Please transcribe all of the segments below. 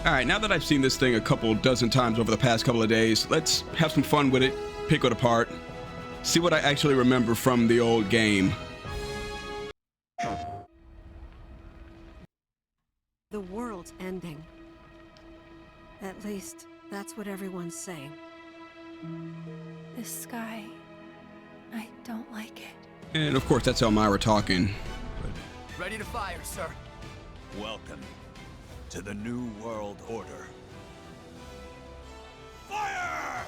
All right, now that I've seen this thing a couple dozen times over the past couple of days, let's have some fun with it, pick it apart, see what I actually remember from the old game. The world's ending. At least, that's what everyone's saying. This sky, I don't like it. And of course, that's Elmira talking. Ready to fire, sir. Welcome to the New World Order. Fire!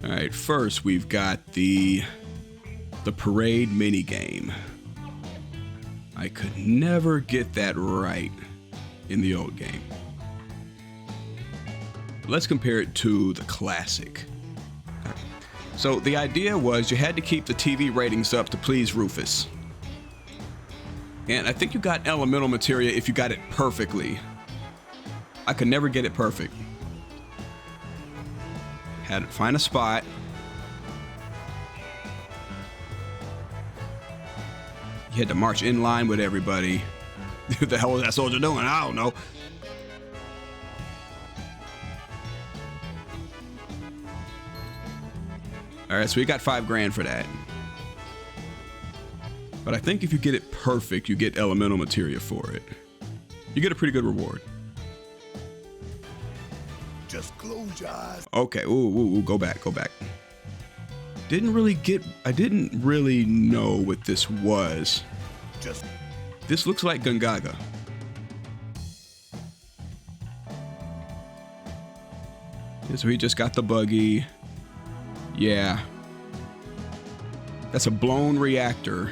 All right, first we've got the parade minigame. I could never get that right in the old game. Let's compare it to the classic. So the idea was you had to keep the TV ratings up to please Rufus. And I think you got elemental materia if you got it perfectly. I could never get it perfect. Had to find a spot. You had to march in line with everybody. What the hell was that soldier doing? I don't know. All right, so we got $5 grand for that. But I think if you get it perfect, you get elemental materia for it. You get a pretty good reward. Just close your eyes. Okay, ooh, go back. I didn't really know what this was. This looks like Gungaga. Yeah, so he just got the buggy. Yeah. That's a blown reactor.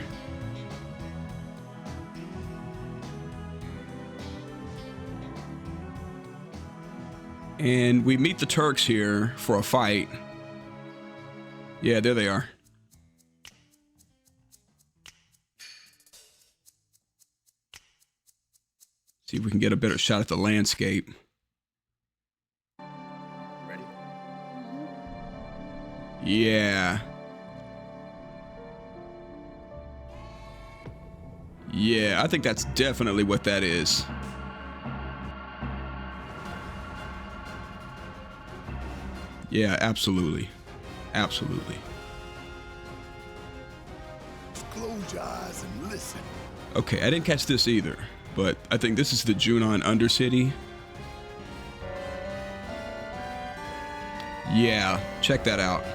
And we meet the Turks here for a fight. Yeah, there they are. See if we can get a better shot at the landscape. Ready? Yeah. Yeah, I think that's definitely what that is. Yeah, absolutely. Absolutely. Just close your eyes and listen. Okay, I didn't catch this either, but I think this is the Junon Undercity. Yeah, check that out.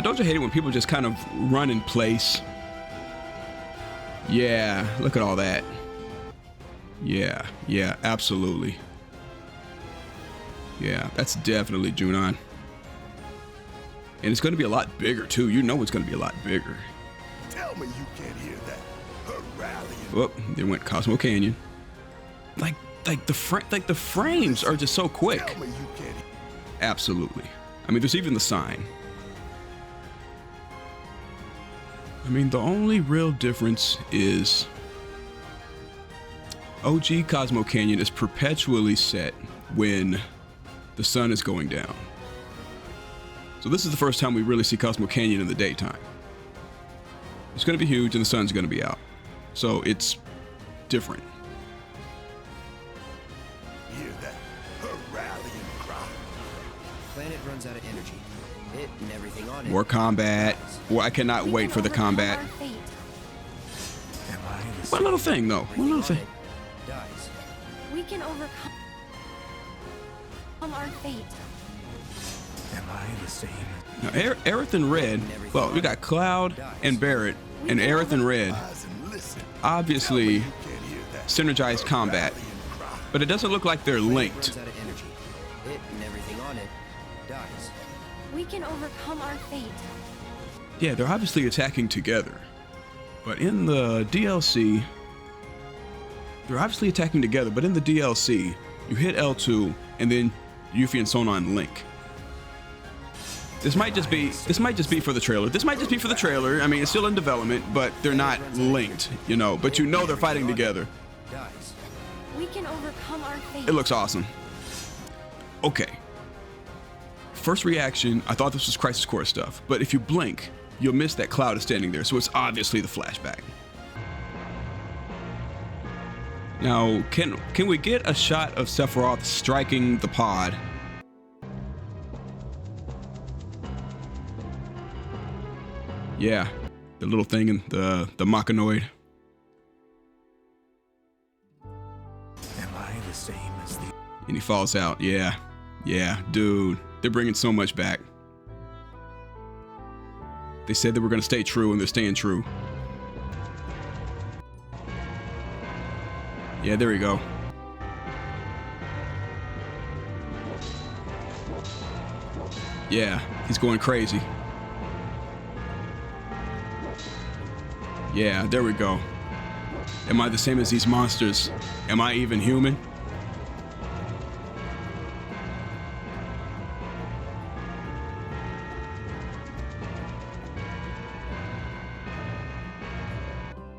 Don't you hate it when people just kind of run in place? Yeah, look at all that. Yeah, absolutely. Yeah, that's definitely Junon. And it's going to be a lot bigger, too. You know it's going to be a lot bigger. Tell me you can't hear that. Her rallying. Whoop, they went Cosmo Canyon. Like the frames are just so quick. Tell me you can't. Absolutely. I mean, there's even the sign. I mean, the only real difference is OG Cosmo Canyon is perpetually set when the sun is going down. So this is the first time we really see Cosmo Canyon in the daytime. It's going to be huge and the sun's going to be out. So it's different. Hear that? Her rallying cry. Planet runs out of energy. It and everything on it. More combat. Well, I cannot wait for the combat. One little thing, though. One little thing. Dies. We can overcome our fate. Am I the same? Now, Aerith and Red, well, we got Cloud and Barret, and Aerith and Red Eyes and listen. obviously You can't hear that. synergized combat, Rallying cry. but it doesn't look like they're linked. Runs out of energy. It and everything on it dies. We can overcome our fate. Yeah, they're obviously attacking together. But in the DLC, they're obviously attacking together, but in the DLC, you hit L2 and then Yuffie and Sonon link. This might just be for the trailer. This might just be for the trailer. I mean, it's still in development, but they're not linked, you know, but you know they're fighting together. Dies. We can overcome our fate. It looks awesome. Okay. First reaction, I thought this was Crisis Core stuff, but if you blink, you'll miss that Cloud is standing there, so it's obviously the flashback. Now, can we get a shot of Sephiroth striking the pod? Yeah, the little thing in the Machinoid. Am I the same as the... And he falls out. Yeah, dude, they're bringing so much back. They said they were gonna stay true, and they're staying true. Yeah, there we go. Yeah, he's going crazy. Yeah, there we go. Am I the same as these monsters? Am I even human?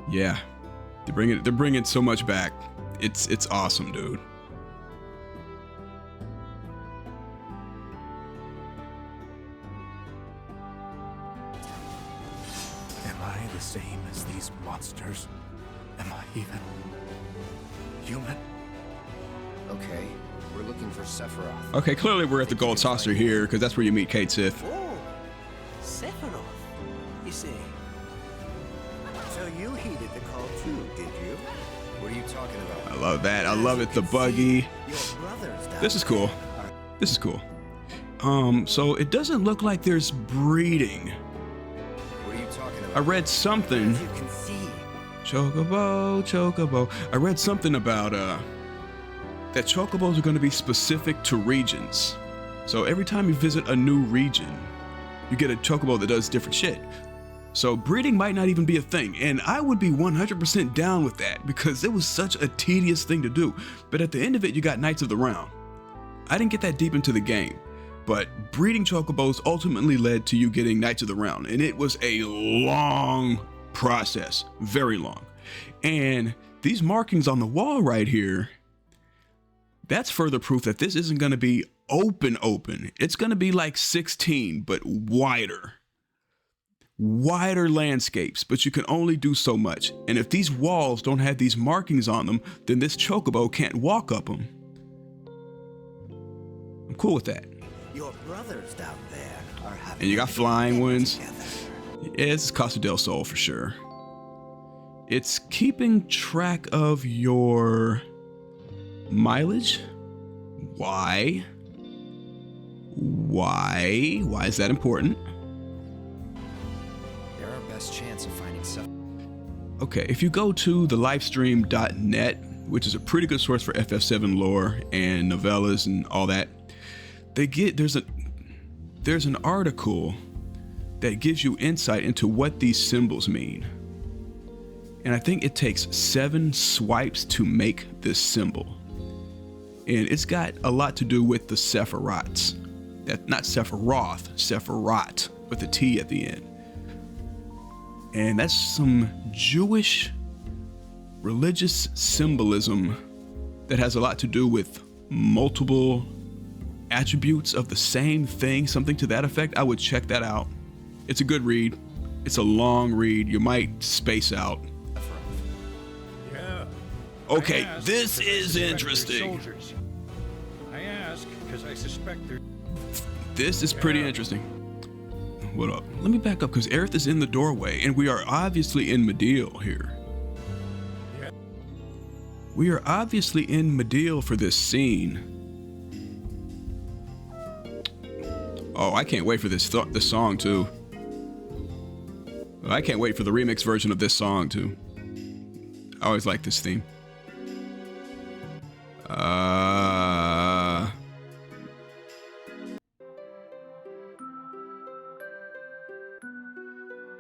Yeah, they're bringing so much back. It's awesome, dude. Am I the same as these monsters? Am I even human? Okay, we're looking for Sephiroth. Okay, clearly we're at the Gold Saucer here, because that's where you meet Cait Sith. Oh, Sephiroth, you say? So you heeded the call too, did you? What are you talking about? I love that. I love it. The buggy. Your brothers down This is cool. there are- This is cool. So it doesn't look like there's breeding. What are you talking about? I read something. As you can see, Chocobo. I read something about that chocobos are going to be specific to regions. So every time you visit a new region, you get a chocobo that does different shit. So breeding might not even be a thing, and I would be 100% down with that because it was such a tedious thing to do. But at the end of it, you got Knights of the Round. I didn't get that deep into the game, but breeding chocobos ultimately led to you getting Knights of the Round, and it was a long process, very long. And these markings on the wall right here, that's further proof that this isn't going to be open. It's going to be like 16, but wider landscapes, but you can only do so much. And if these walls don't have these markings on them, then this chocobo can't walk up them. I'm cool with that. your brothers down there are having. And you got flying ones. together. Yeah, this is Costa del Sol for sure. It's keeping track of your mileage. Why? Why is that important? They're our best chance of finding Sephiroth. Okay, if you go to the livestream.net, which is a pretty good source for FF7 lore and novellas and all that, there's an article that gives you insight into what these symbols mean. And I think it takes 7 swipes to make this symbol. And it's got a lot to do with the Sephiroths. Not Sephiroth, Sephiroth with a T at the end. And that's some Jewish religious symbolism that has a lot to do with multiple attributes of the same thing, something to that effect. I would check that out. It's a good read. It's a long read. You might space out. Yeah. Okay, I ask this because I is suspect they're interesting. soldiers. I ask because I suspect they're... This is pretty interesting. What up? Let me back up because Aerith is in the doorway and we are obviously in Medill here. Yeah. We are obviously in Medill for this scene. Oh, I can't wait for this song too. I can't wait for the remix version of this song too. I always like this theme.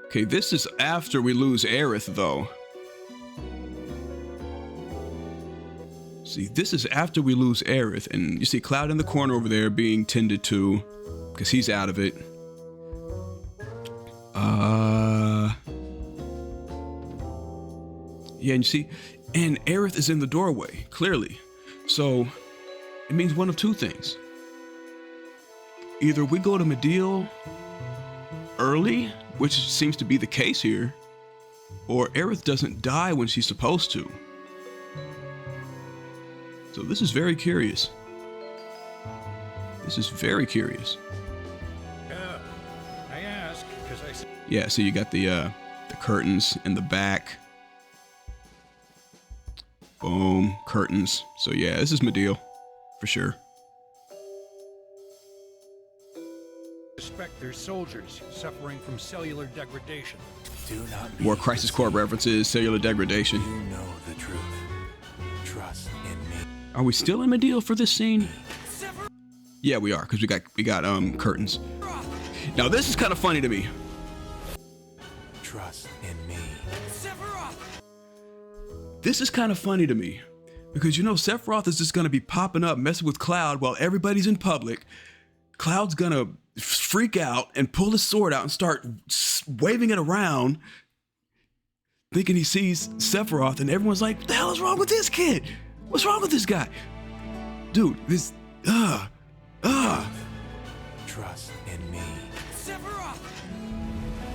Okay, this is after we lose Aerith, though. See, this is after we lose Aerith, and you see Cloud in the corner over there being tended to, because he's out of it. Yeah, and you see, and Aerith is in the doorway, clearly. So, it means one of two things. either we go to Medill early, which seems to be the case here, or Aerith doesn't die when she's supposed to. So this is very curious. This is very curious. Yeah, I ask because I said. Yeah, so you got the curtains in the back. Boom, curtains. So yeah, this is Medill, for sure. Suspect there's soldiers suffering from cellular degradation. Do not be More Crisis Core references, cellular degradation. You know the truth. Trust in me. Are we still in Medill for this scene? Yeah, we are, because we got curtains. Now this is kind of funny to me. Trust in me. This is kind of funny to me, because you know Sephiroth is just gonna be popping up, messing with Cloud while everybody's in public. Cloud's gonna freak out and pull his sword out and start waving it around, thinking he sees Sephiroth, and everyone's like, "What the hell is wrong with this kid? What's wrong with this guy?" Dude, this, Trust in me.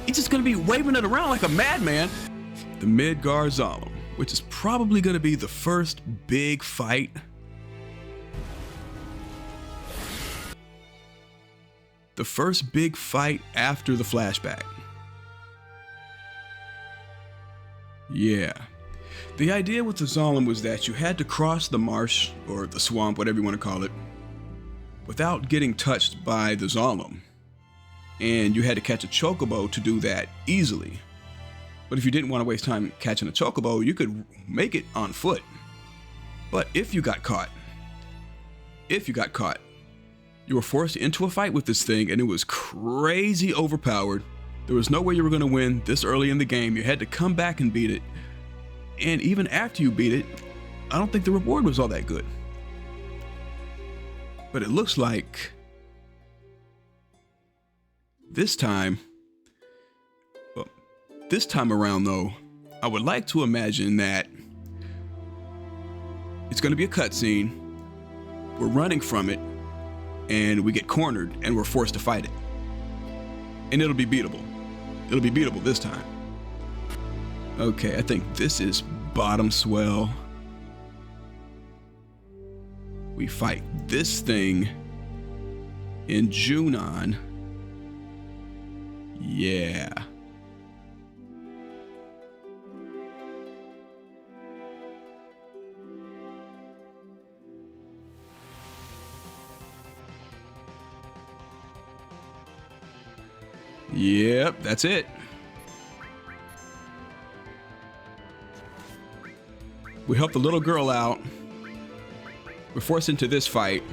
He's just gonna be waving it around like a madman. The Midgar Zalem, which is probably gonna be the first big fight. The first big fight after the flashback. Yeah. The idea with the Zalem was that you had to cross the marsh, or the swamp, whatever you want to call it, without getting touched by the Zalem. And you had to catch a chocobo to do that easily. But if you didn't want to waste time catching a chocobo, you could make it on foot. But if you got caught, you were forced into a fight with this thing, and it was crazy overpowered. There was no way you were going to win this early in the game. You had to come back and beat it. And even after you beat it, I don't think the reward was all that good. But it looks like this time around though, I would like to imagine that it's going to be a cutscene. We're running from it, and we get cornered, and we're forced to fight it. And it'll be beatable. It'll be beatable this time. Okay, I think this is bottom swell. We fight this thing in Junon. Yeah. Yep, that's it. We help the little girl out. We're forced into this fight,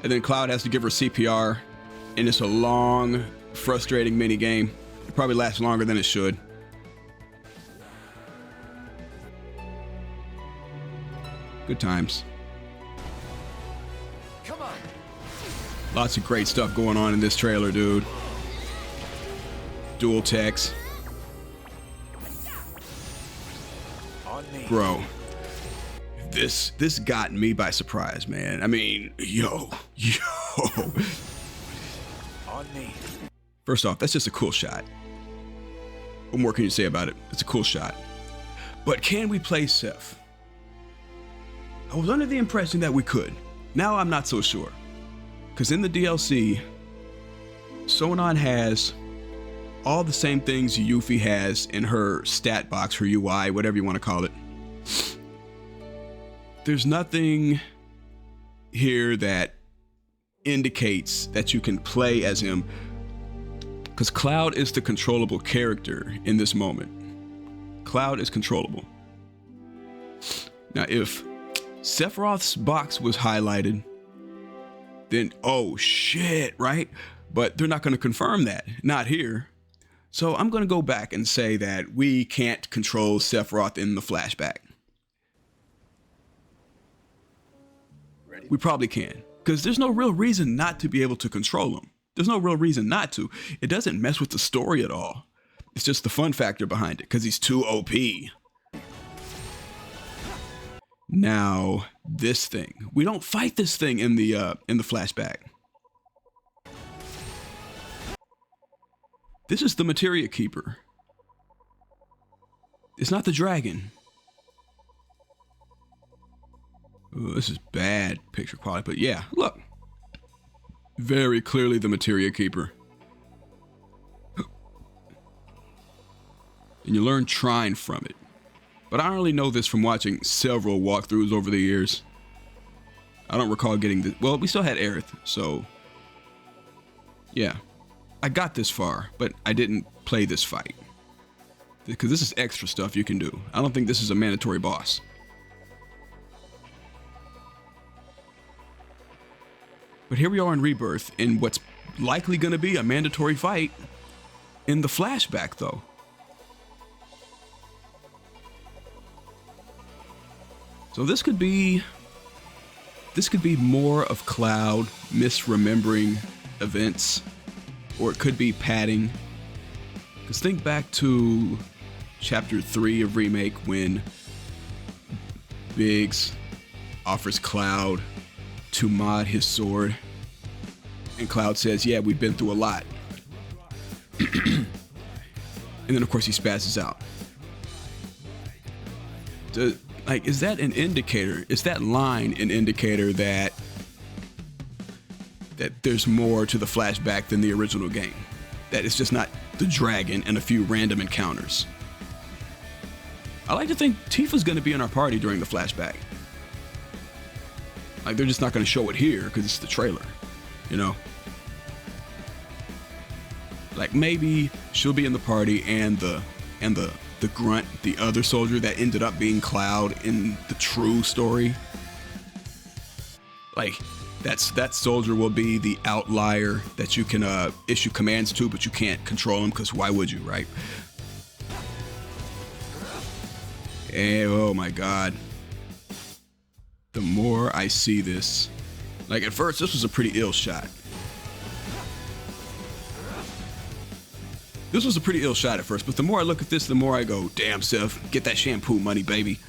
and then Cloud has to give her CPR, and it's a long, frustrating mini game. It probably lasts longer than it should. Good times. Come on. Lots of great stuff going on in this trailer, dude. Dual techs. On me. Bro. This got me by surprise, man. I mean, yo. On me. First off, that's just a cool shot. What more can you say about it? It's a cool shot. But can we play Seth? I was under the impression that we could. Now I'm not so sure. Because in the DLC, Sonon has all the same things Yuffie has in her stat box, her UI, whatever you want to call it. There's nothing here that indicates that you can play as him, because Cloud is the controllable character in this moment. Cloud is controllable. Now, if Sephiroth's box was highlighted, then oh shit, right? But they're not going to confirm that. Not here. So I'm going to go back and say that we can't control Sephiroth in the flashback. We probably can, because there's no real reason not to be able to control him. There's no real reason not to. It doesn't mess with the story at all. It's just the fun factor behind it, because he's too OP. Now, this thing. We don't fight this thing in the flashback. This is the Materia Keeper. It's not the dragon. Ooh, this is bad picture quality, but yeah, look. Very clearly the Materia Keeper. And you learn Trine from it. But I only know this from watching several walkthroughs over the years. I don't recall getting this. Well, we still had Aerith, so yeah. I got this far, but I didn't play this fight. Because this is extra stuff you can do. I don't think this is a mandatory boss. But here we are in Rebirth, in what's likely going to be a mandatory fight in the flashback, though. So this could be more of Cloud misremembering events, or it could be padding. Because think back to Chapter 3 of Remake when Biggs offers Cloud to mod his sword. And Cloud says, yeah, we've been through a lot. And then, of course, he spazzes out. Is that an indicator? Is that line an indicator that there's more to the flashback than the original game? That it's just not the dragon and a few random encounters? I like to think Tifa's going to be in our party during the flashback. Like, they're just not going to show it here because it's the trailer, you know? Like, maybe she'll be in the party and the grunt, the other soldier that ended up being Cloud in the true story. Like, that soldier will be the outlier that you can issue commands to, but you can't control him because why would you, right? And, oh my God. The more I see this, like at first this was a pretty ill shot. This was a pretty ill shot at first, but the more I look at this, the more I go, damn, Seth, get that shampoo money, baby.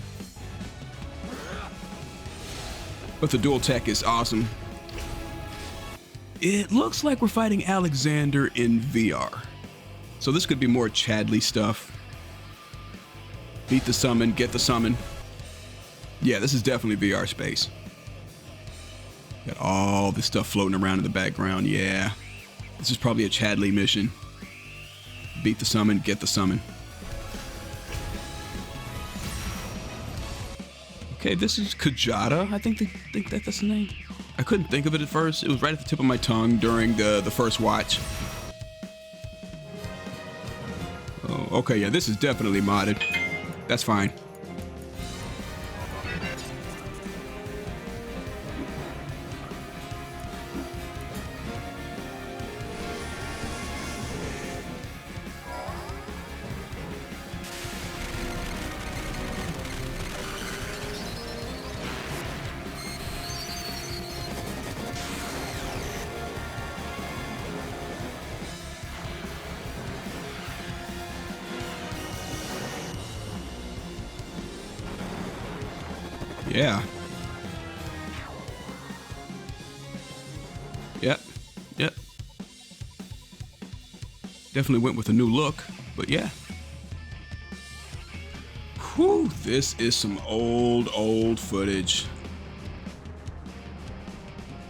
But the dual tech is awesome. It looks like we're fighting Alexander in VR. So this could be more Chadley stuff. Beat the summon, get the summon. Yeah, this is definitely VR space. Got all this stuff floating around in the background. Yeah, this is probably a Chadley mission. Beat the summon, get the summon. Okay, this is Kajata. I think that's the name. I couldn't think of it at first. It was right at the tip of my tongue during the first watch. Oh, okay, yeah, this is definitely modded. That's fine. Yeah. Yep. Definitely went with a new look, but yeah. Whew, this is some old footage.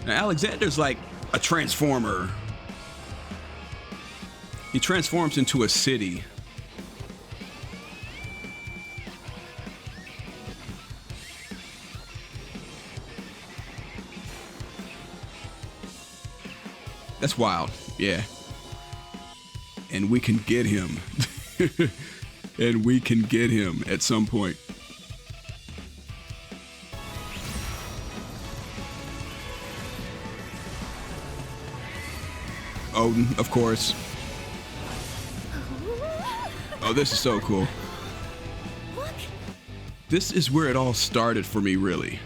Now, Alexander's like a transformer. He transforms into a city. That's wild, yeah. And we can get him. And we can get him at some point. Odin, of course. Oh, this is so cool. This is where it all started for me, really.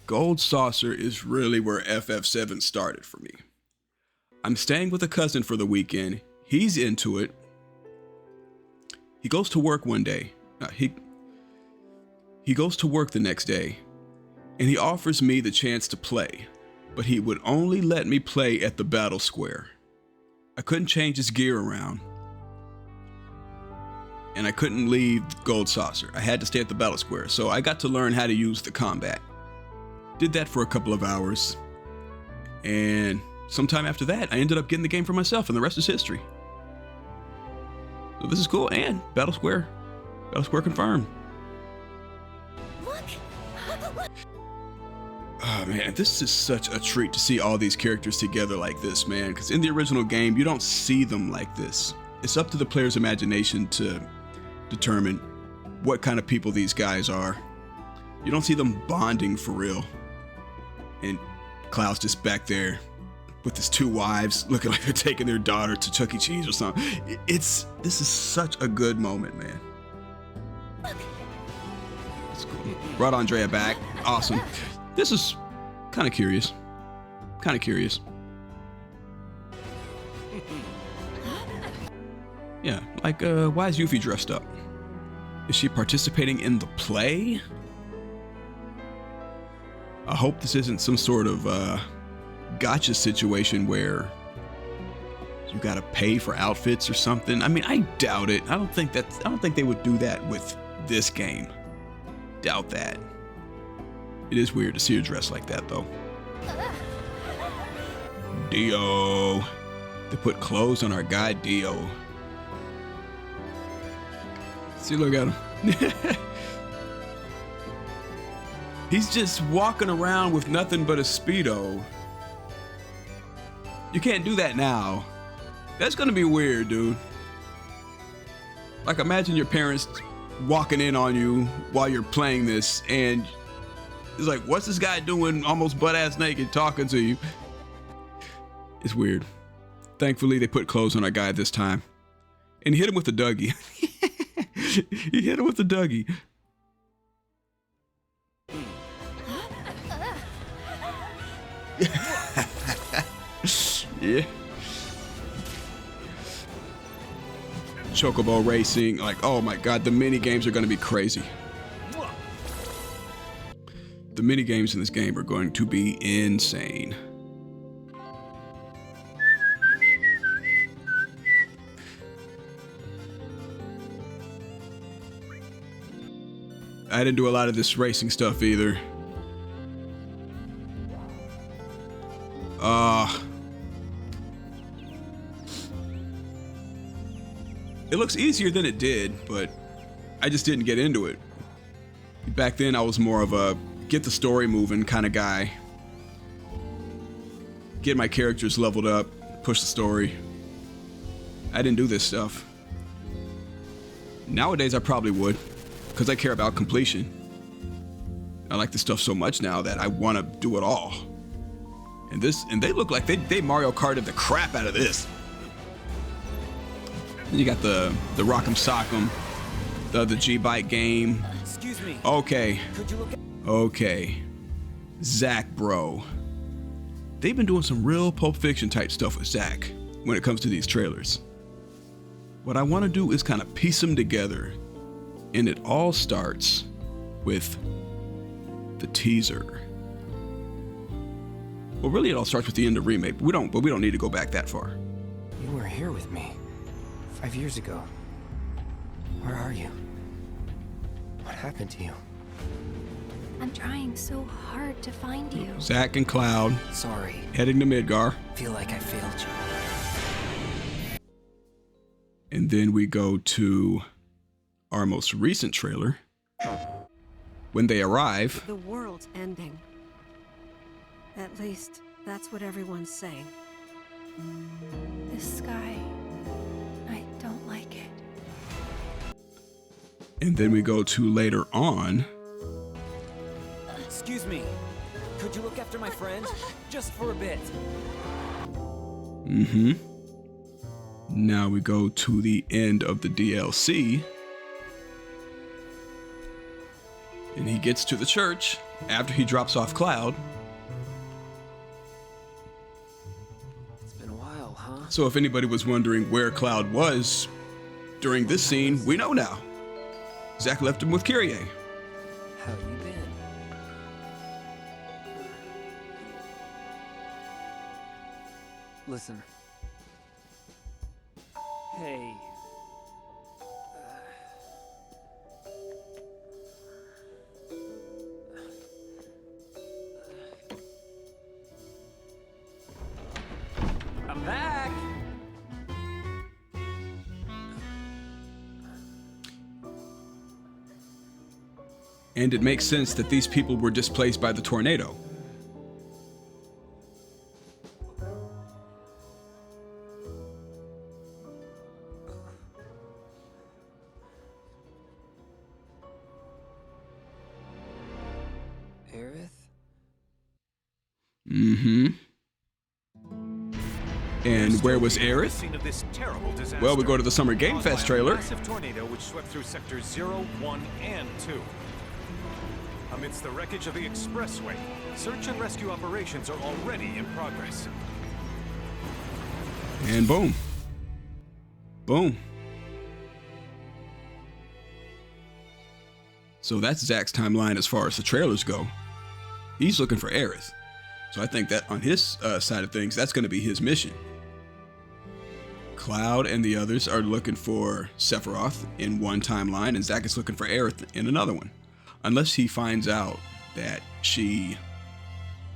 Gold Saucer is really where FF7 started for me. I'm staying with a cousin for the weekend. He's into it. He goes to work one day. He goes to work the next day, and he offers me the chance to play, but he would only let me play at the battle square. I couldn't change his gear around, and I couldn't leave Gold Saucer. I had to stay at the battle square, so I got to learn how to use the combat. Did that for a couple of hours, and sometime after that, I ended up getting the game for myself, and the rest is history. So this is cool, and Battle Square confirmed. Look! Oh man, this is such a treat to see all these characters together like this, man, because in the original game, you don't see them like this. It's up to the player's imagination to determine what kind of people these guys are. You don't see them bonding for real. And Cloud's just back there with his two wives looking like they're taking their daughter to Chuck E. Cheese or something. This is such a good moment, man. That's cool. Brought Andrea back. Awesome. This is kind of curious. Yeah, like, why is Yuffie dressed up? Is she participating in the play? I hope this isn't some sort of, gotcha situation where you gotta pay for outfits or something. I mean, I doubt it. I don't think they would do that with this game. Doubt that. It is weird to see her dressed like that, though. Dio. They put clothes on our guy, Dio. See, look at him. He's just walking around with nothing but a Speedo. You can't do that now. That's gonna be weird, dude. Like, imagine your parents walking in on you while you're playing this, and it's like, what's this guy doing almost butt-ass naked talking to you? It's weird. Thankfully, they put clothes on our guy this time. And he hit him with a Dougie. He hit him with a Dougie. Yeah. Chocobo racing, like, oh my god, the mini games are going to be crazy. The mini games in this game are going to be insane. I didn't do a lot of this racing stuff either. It looks easier than it did, but I just didn't get into it. Back then, I was more of a get the story moving kind of guy. Get my characters leveled up, push the story. I didn't do this stuff. Nowadays, I probably would, because I care about completion. I like this stuff so much now that I want to do it all. And they look like they Mario Karted the crap out of this. You got the Rock'em Sock'em, the G-Bike game. Excuse me. Okay. Could you look at... Okay. Zack, bro. They've been doing some real Pulp Fiction type stuff with Zack when it comes to these trailers. What I want to do is kind of piece them together. And it all starts with the teaser. Well, really, it all starts with the end of Remake, but we don't need to go back that far. You were here with me 5 years ago. Where are you? What happened to you? I'm trying so hard to find you. Zack and Cloud Sorry. heading to Midgar. Feel like I failed you. And then we go to our most recent trailer. When they arrive, The world's ending. At least, that's what everyone's saying. This sky, I don't like it. and then we go to later on. Excuse me. Could you look after my friend? Just for a bit. Now we go to the end of the DLC. And he gets to the church after he drops off Cloud. It's been a while, huh? So if anybody was wondering where Cloud was during this scene, we know now. Zack left him with Kyrie. How you been? Listen. Hey. I'm back! And it makes sense that these people were displaced by the tornado. Aerith? Mm-hmm. And where was Aerith? Scene of this terrible disaster. Well, we go to the Summer Game Caused by Fest a trailer. massive tornado which swept through sectors 0, 1, and 2. Amidst the wreckage of the expressway, search and rescue operations are already in progress. And boom. Boom. So that's Zack's timeline as far as the trailers go. He's looking for Aerith. So I think that on his side of things, that's going to be his mission. Cloud and the others are looking for Sephiroth in one timeline, and Zack is looking for Aerith in another one. Unless he finds out that she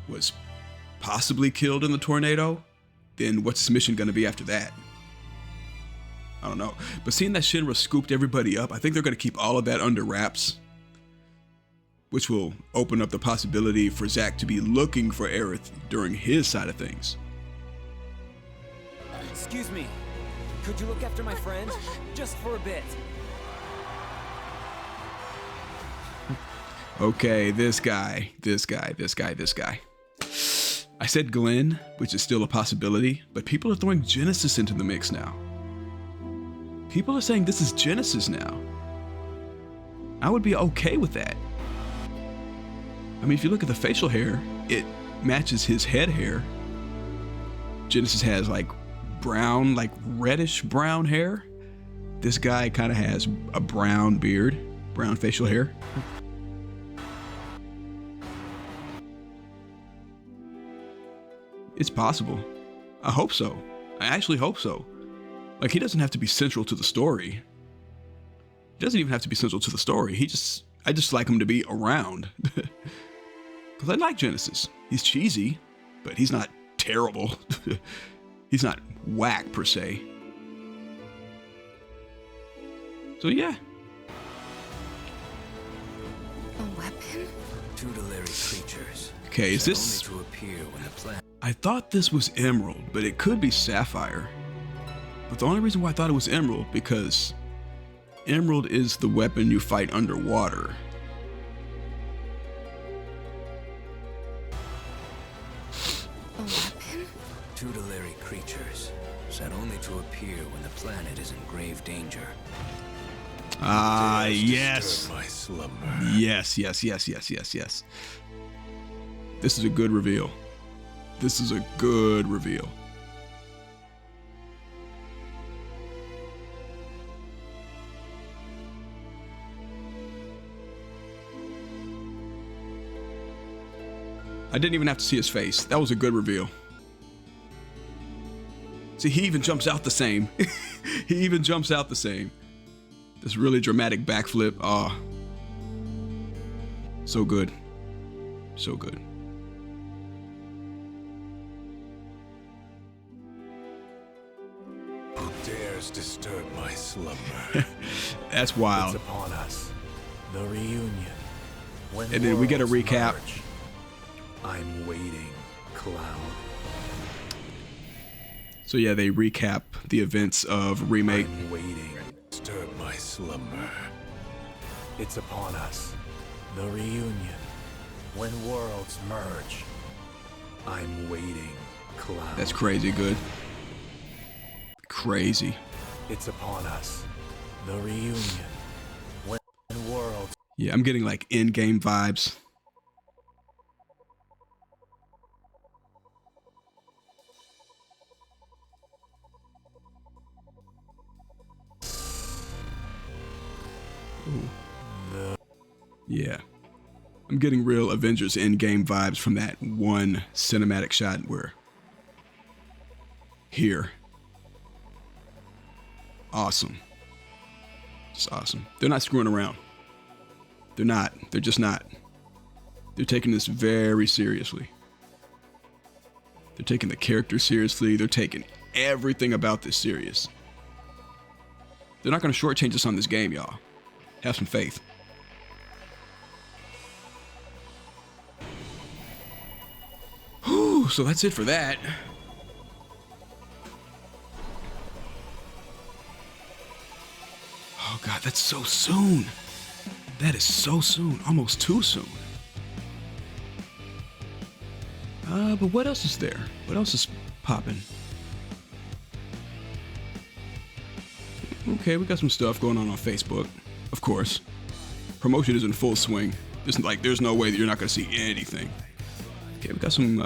was possibly killed in the tornado, then what's his mission going to be after that? I don't know. But seeing that Shinra scooped everybody up, I think they're going to keep all of that under wraps, which will open up the possibility for Zack to be looking for Aerith during his side of things. Excuse me. Could you look after my friend? Just for a bit. Okay, this guy. I said Glenn, which is still a possibility, but people are throwing Genesis into the mix now. People are saying this is Genesis now. I would be okay with that. I mean, if you look at the facial hair, it matches his head hair. Genesis has like brown, like reddish brown hair. This guy kind of has a brown beard, brown facial hair. It's possible. I hope so. I actually hope so. Like, he doesn't have to be central to the story. He doesn't even have to be central to the story. I just like him to be around. Because I like Genesis. He's cheesy, but he's not terrible. He's not whack, per se. So, yeah. A weapon? Tutelary creatures. Okay, is this... Only to appear when the plan... I thought this was Emerald, but it could be Sapphire. But the only reason why I thought it was Emerald, because Emerald is the weapon you fight underwater. A weapon? Tutelary creatures, set only to appear when the planet is in grave danger. Ah, Dares yes. disturb my slumber. Yes. This is a good reveal. This is a good reveal. I didn't even have to see his face. That was a good reveal. See, he even jumps out the same. He even jumps out the same. This really dramatic backflip. Ah. So good. So good. Who dares disturb my slumber? That's wild. It's upon us. The reunion. When And then we get a worlds recap. merge. I'm waiting, Cloud. So yeah, they recap the events of Remake. I'm waiting. Disturb my slumber. It's upon us. The reunion. When worlds merge. I'm waiting, Cloud. That's crazy good. Crazy. It's upon us. The reunion. When worlds. Yeah, I'm getting like in-game vibes. Ooh. Yeah. I'm getting real Avengers Endgame vibes from that one cinematic shot where here. Awesome. It's awesome. They're not screwing around. They're not. They're just not. They're taking this very seriously. They're taking the character seriously. They're taking everything about this serious. They're not going to shortchange us on this game, y'all. Have some faith. Whew, so that's it for that. Oh God, that's so soon. That is so soon, almost too soon. But what else is there? What else is popping? Okay, we got some stuff going on Facebook, of course. Promotion is in full swing. There's no way that you're not gonna see anything. Okay, we got some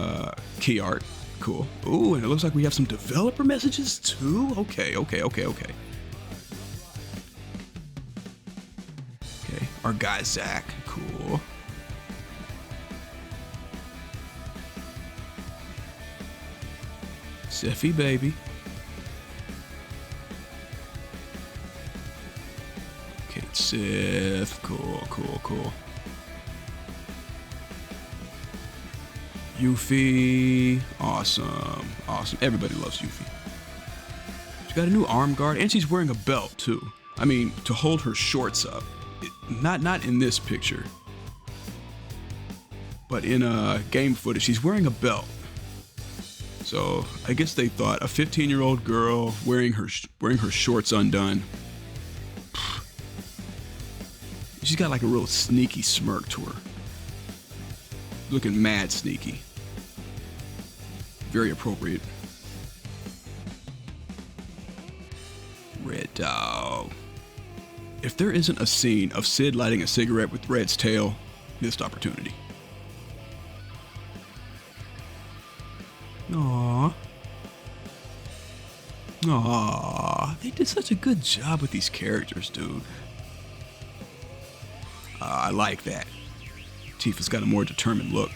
key art. Cool. Ooh, and it looks like we have some developer messages too. Okay. Okay, our guy Zach. Cool. Seffy baby. Kate Sith. Cool. Yuffie. Awesome. Everybody loves Yuffie. She got a new arm guard, and she's wearing a belt too. I mean, to hold her shorts up. Not in this picture, but in game footage, she's wearing a belt. So I guess they thought a 15-year-old girl wearing her shorts undone. She's got like a real sneaky smirk to her, looking mad sneaky. Very appropriate. Red Dog. If there isn't a scene of Sid lighting a cigarette with Red's tail, missed opportunity. Aww, they did such a good job with these characters, dude. I like that. Tifa's got a more determined look.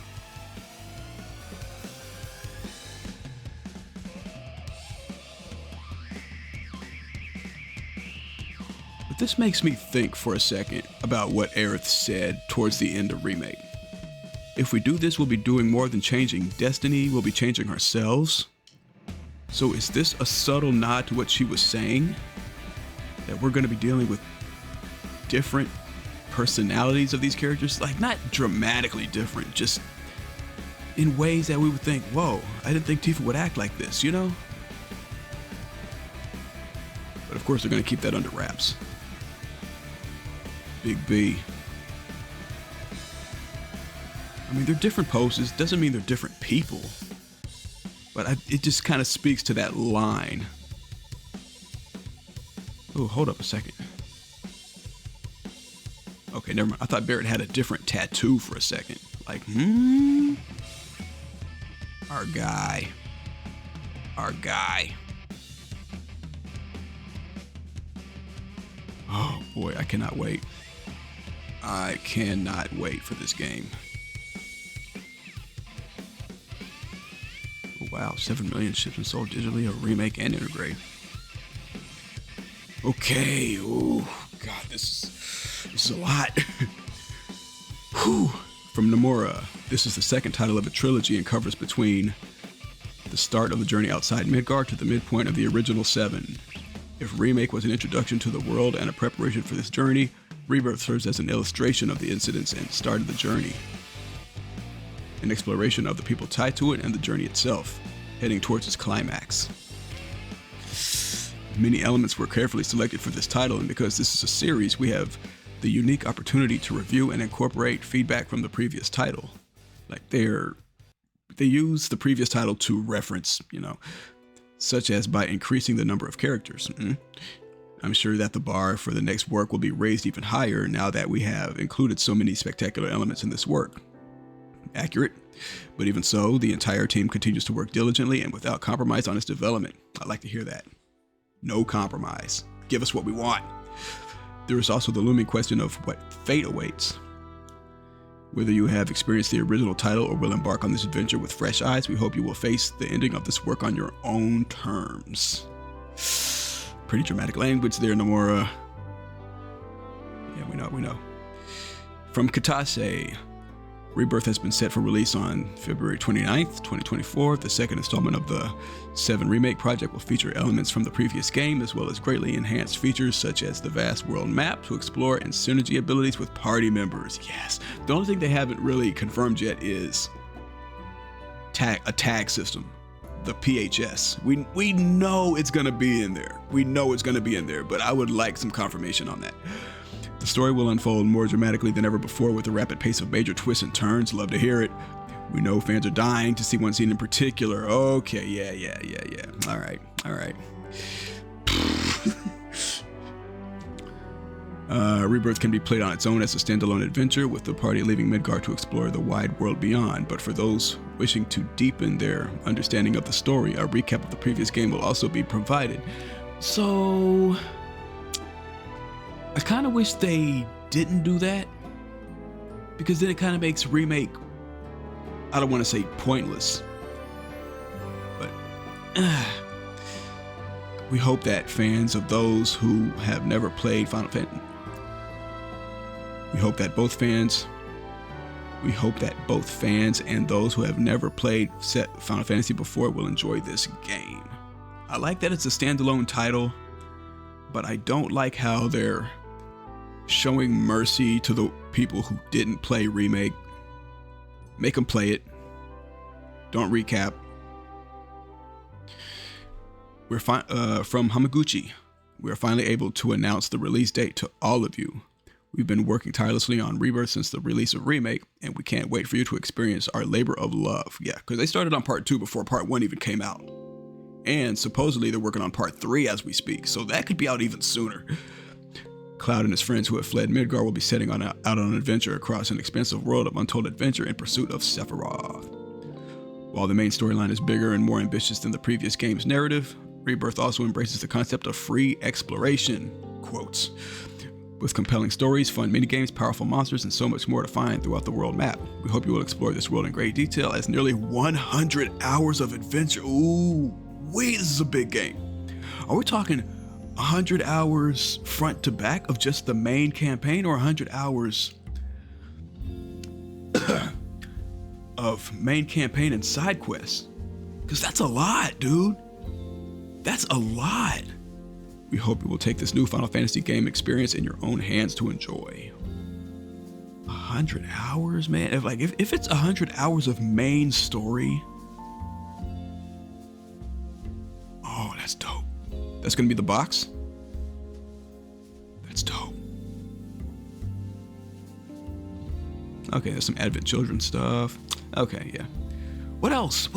But this makes me think for a second about what Aerith said towards the end of Remake. If we do this, we'll be doing more than changing destiny, we'll be changing ourselves. So is this a subtle nod to what she was saying? That we're going to be dealing with different personalities of these characters? Like, not dramatically different, just in ways that we would think, whoa, I didn't think Tifa would act like this, you know? But of course, they're going to keep that under wraps. Big B. I mean, they're different poses, doesn't mean they're different people. But it just kind of speaks to that line. Oh, hold up a second. Okay, never mind. I thought Barrett had a different tattoo for a second. Like, Our guy. Oh boy, I cannot wait. I cannot wait for this game. Oh, wow, 7 million ships and sold digitally, a remake and integrate. Okay, oh god, this is a lot. Whew. From Nomura, this is the second title of a trilogy and covers between the start of the journey outside Midgard to the midpoint of the original 7. If Remake was an introduction to the world and a preparation for this journey, Rebirth serves as an illustration of the incidents and start of the journey. An exploration of the people tied to it and the journey itself, heading towards its climax. Many elements were carefully selected for this title, and because this is a series, we have the unique opportunity to review and incorporate feedback from the previous title. Like they use the previous title to reference, such as by increasing the number of characters. I'm sure that the bar for the next work will be raised even higher now that we have included so many spectacular elements in this work. Accurate, but even so, the entire team continues to work diligently and without compromise on its development. I like to hear that. No compromise. Give us what we want. There is also the looming question of what fate awaits. Whether you have experienced the original title or will embark on this adventure with fresh eyes, we hope you will face the ending of this work on your own terms. Pretty dramatic language there, Nomura. Yeah, we know. From Katase, Rebirth has been set for release on February 29th, 2024. The second installment of the 7 Remake project will feature elements from the previous game, as well as greatly enhanced features such as the vast world map to explore and synergy abilities with party members. Yes, the only thing they haven't really confirmed yet is a tag system, the PHS. We know it's gonna be in there. But I would like some confirmation on that. The story will unfold more dramatically than ever before with a rapid pace of major twists and turns. Love to hear it. We know fans are dying to see one scene in particular. Okay, yeah. All right. Rebirth can be played on its own as a standalone adventure, with the party leaving Midgard to explore the wide world beyond. But for those wishing to deepen their understanding of the story, a recap of the previous game will also be provided. So I kind of wish they didn't do that, because then it kind of makes Remake, I don't want to say pointless, but we hope that fans of those who have never played Final Fantasy, we hope that both fans and those who have never played Final Fantasy before will enjoy this game. I like that it's a standalone title, but I don't like how they're showing mercy to the people who didn't play Remake. Make them play it. Don't recap. From Hamaguchi, we are finally able to announce the release date to all of you. We've been working tirelessly on Rebirth since the release of Remake, and we can't wait for you to experience our labor of love. Yeah, because they started on part 2 before part 1 even came out. And supposedly they're working on part 3 as we speak, so that could be out even sooner. Cloud and his friends who have fled Midgard will be setting out on an adventure across an expansive world of untold adventure in pursuit of Sephiroth. While the main storyline is bigger and more ambitious than the previous game's narrative, Rebirth also embraces the concept of free exploration, quotes, with compelling stories, fun minigames, powerful monsters, and so much more to find throughout the world map. We hope you will explore this world in great detail, as nearly 100 hours of adventure. Ooh, wait, this is a big game. Are we talking 100 hours front to back of just the main campaign, or 100 hours of main campaign and side quests? Because that's a lot, dude. That's a lot. We hope you will take this new Final Fantasy game experience in your own hands to enjoy. 100 hours, man. If it's 100 hours of main story, oh, that's dope. That's gonna be the box? That's dope. Okay, there's some Advent Children stuff. Okay, yeah. What else?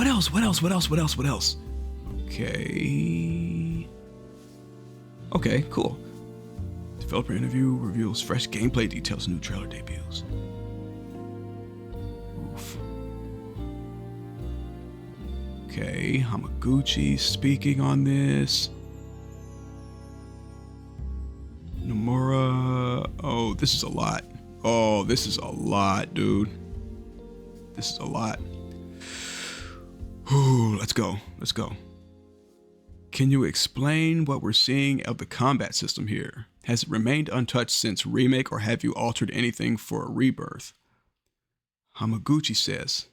Okay, cool. Developer interview reveals fresh gameplay details, new trailer debuts. Oof. Okay, Hamaguchi speaking on this. Nomura. Oh, this is a lot. Oh, this is a lot, dude. This is a lot. Ooh, let's go. Can you explain what we're seeing of the combat system here? Has it remained untouched since Remake, or have you altered anything for Rebirth? Hamaguchi says,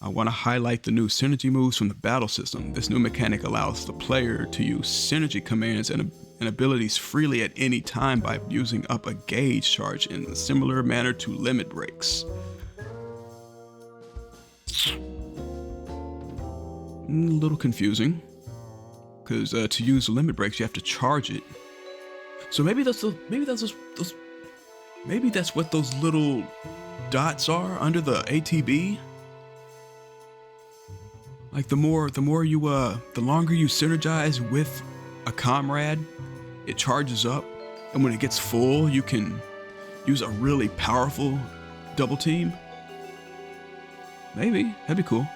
I want to highlight the new synergy moves from the battle system. This new mechanic allows the player to use synergy commands and abilities freely at any time by using up a gauge charge in a similar manner to limit breaks. A little confusing, because to use limit breaks you have to charge it. So maybe that's what those little dots are under the ATB. Like the longer you synergize with a comrade, it charges up, and when it gets full, you can use a really powerful double team. Maybe that'd be cool.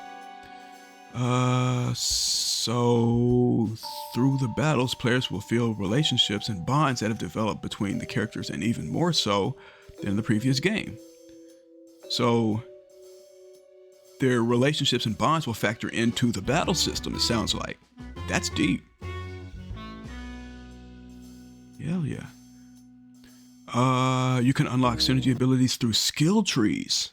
So through the battles, players will feel relationships and bonds that have developed between the characters, and even more so than in the previous game. So their relationships and bonds will factor into the battle system, it sounds like. That's deep. Hell yeah. You can unlock synergy abilities through skill trees.